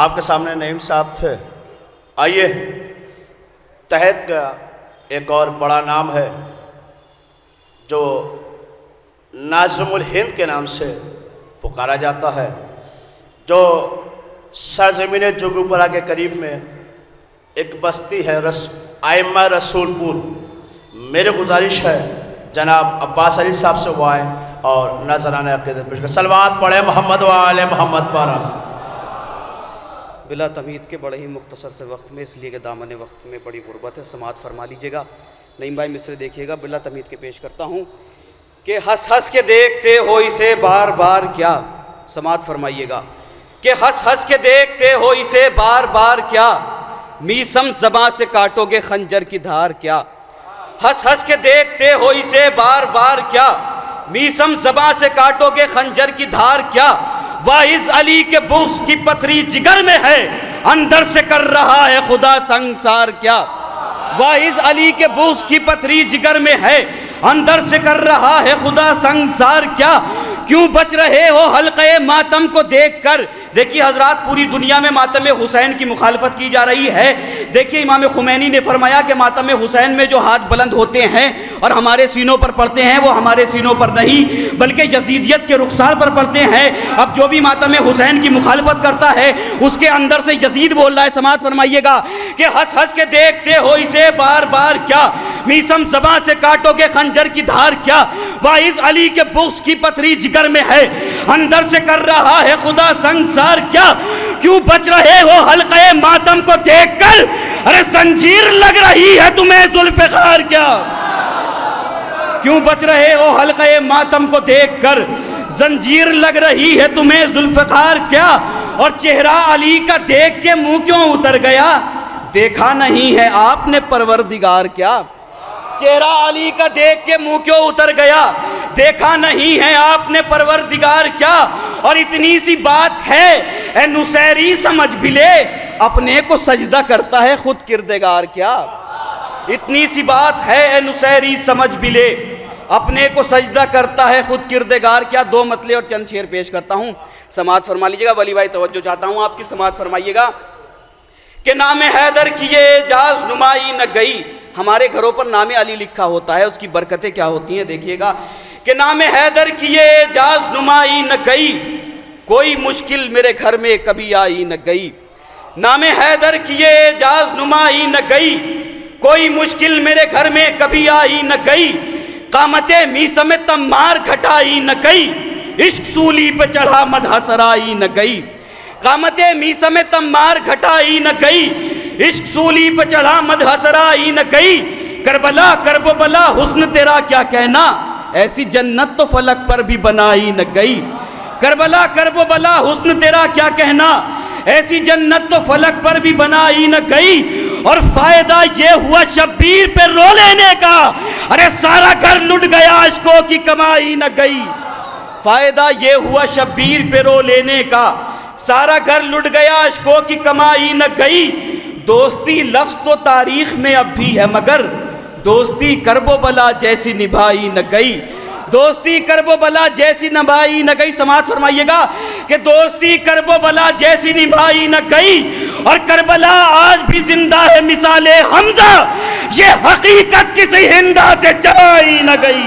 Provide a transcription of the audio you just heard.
آپ کے سامنے نعیم صاحب تھے. آئیے تحت کا ایک اور بڑا نام ہے جو ناظم الہند کے نام سے پکارا جاتا ہے، جو سرزمین جوگوپرا کے قریب میں ایک بستی ہے آئمہ رسول پور. میرے گزارش ہے جناب عباس علی صاحب سے وہ آئیں اور نذرانہ عقیدت پیش کریں. صلوات پڑھیں محمد و آل محمد پر. بلا تمہید کے بڑے ہی مختصر سے وقت میں، اس لیے کہ دامن وقت میں بڑی غربت ہے، سماعت فرما لیجئے گا. نعیم بھائی مصرے دیکھیے گا، بلا تمہید کے پیش کرتا ہوں کہ ہنس ہنس کے دیکھتے ہو اسے بار بار کیا. سماعت فرمائیے گا کہ ہنس ہنس کے دیکھتے ہو اسے بار بار کیا، میسم زباں سے کاٹو گے خنجر کی دھار کیا. ہنس ہنس کے دیکھتے ہو اسے بار بار کیا، میسم زباں سے کاٹو گے خنجر کی دھار کیا. واعظ علی کے بغض کی پتھری جگر میں ہے، اندر سے کر رہا ہے خدا سنگسار کیا. واعظ علی کے بغض کی پتھری جگر میں ہے، اندر سے کر رہا ہے خدا سنگسار کیا. کیوں بچ رہے ہو حلقے ماتم کو دیکھ کر. دیکھیے حضرات، پوری دنیا میں ماتم حسین کی مخالفت کی جا رہی ہے. دیکھیے امام خمینی نے فرمایا کہ ماتم حسین میں جو ہاتھ بلند ہوتے ہیں اور ہمارے سینوں پر پڑتے ہیں وہ ہمارے سینوں پر نہیں بلکہ یزیدیت کے رخسار پر پڑتے ہیں. اب جو بھی ماتم حسین کی مخالفت کرتا ہے اس کے اندر سے یزید بول رہا ہے. سماعت فرمائیے گا کہ ہنس ہنس کے دیکھتے ہو اسے بار بار کیا، میسم زباں سے کاٹو گے خنجر کی دھار کیا. واعظ علی کے بغض کی پتھری جگر میں ہے، اندر سے کر رہا ہے خدا سنگسار کیا. کیوں بچ رہے ہو حلقے ماتم کو دیکھ کر، ارے زنجیر لگ رہی ہے تمہیں ذوالفقار کیا. کیوں بچ رہے ہو حلقے ماتم کو دیکھ کر، زنجیر لگ رہی ہے تمہیں ذوالفقار کیا. اور چہرہ علی کا دیکھ کے منہ کیوں اتر گیا، دیکھا نہیں ہے آپ نے پروردگار کیا. چہرہ علی کا دیکھ کے منہ کیوں اتر گیا، دیکھا نہیں ہے آپ نے پروردگار کیا. اور اتنی سی بات ہے اے نصیری سمجھ بھی لے، اپنے کو سجدہ کرتا ہے خود کردگار کیا. اتنی سی بات ہے اے نصیری سمجھ بھی لے، اپنے کو سجدہ کرتا ہے خود کردگار کیا. دو مطلع اور چند شعر پیش کرتا ہوں، سماعت فرما لیجیے گا. ولی بھائی توجہ چاہتا ہوں آپ کی، سماعت فرمائیے گا کہ نام حیدر کیے اعجاز نمائی نہ گئی. ہمارے گھروں پر نام علی لکھا ہوتا ہے، اس کی برکتیں کیا ہوتی ہیں دیکھیے گا کہ نام حیدر کیے اعجاز نمائی نہ گئی، کوئی مشکل میرے گھر میں کبھی آئی نہ گئی. نام حیدر کیے اعجاز نمائی نہ گئی، کوئی مشکل میرے گھر میں کبھی آئی نہ گئی. قامت میسم تمار گھٹائی نہ گئی، عشق سولی پہ چڑھا مدح سرائی نہ گئی. قامت میسم تمار گھٹائی نہ گئی، عشق سولی پہ چڑھا مدح سرائی نہ گئی. کربلا کرب و بلا حسن تیرا کیا کہنا، ایسی جنت تو فلک پر بھی بنائی نہ گئی. کربلا کرب و بلا حسن تیرا کیا کہنا، ایسی جنت تو فلک پر بھی بنائی نہ گئی. اور فائدہ یہ ہوا شبیر پہ رو لینے کا، ارے سارا گھر لٹ گیا عشقوں کی کمائی نہ گئی. فائدہ یہ ہوا شبیر پہ رو لینے کا، سارا گھر لٹ گیا عشقوں کی کمائی نہ گئی. دوستی لفظ تو تاریخ میں اب بھی ہے مگر دوستی کرب و بلا جیسی نبھائی نہ گئی. دوستی کرب و بلا جیسی نبھائی نہ گئی. سماعت فرمائیے گا کہ دوستی کرب و بلا جیسی نبھائی نہ گئی. اور کربلا آج بھی زندہ ہے مثال حمزہ، یہ حقیقت کسی ہندا سے چرائی نہ گئی.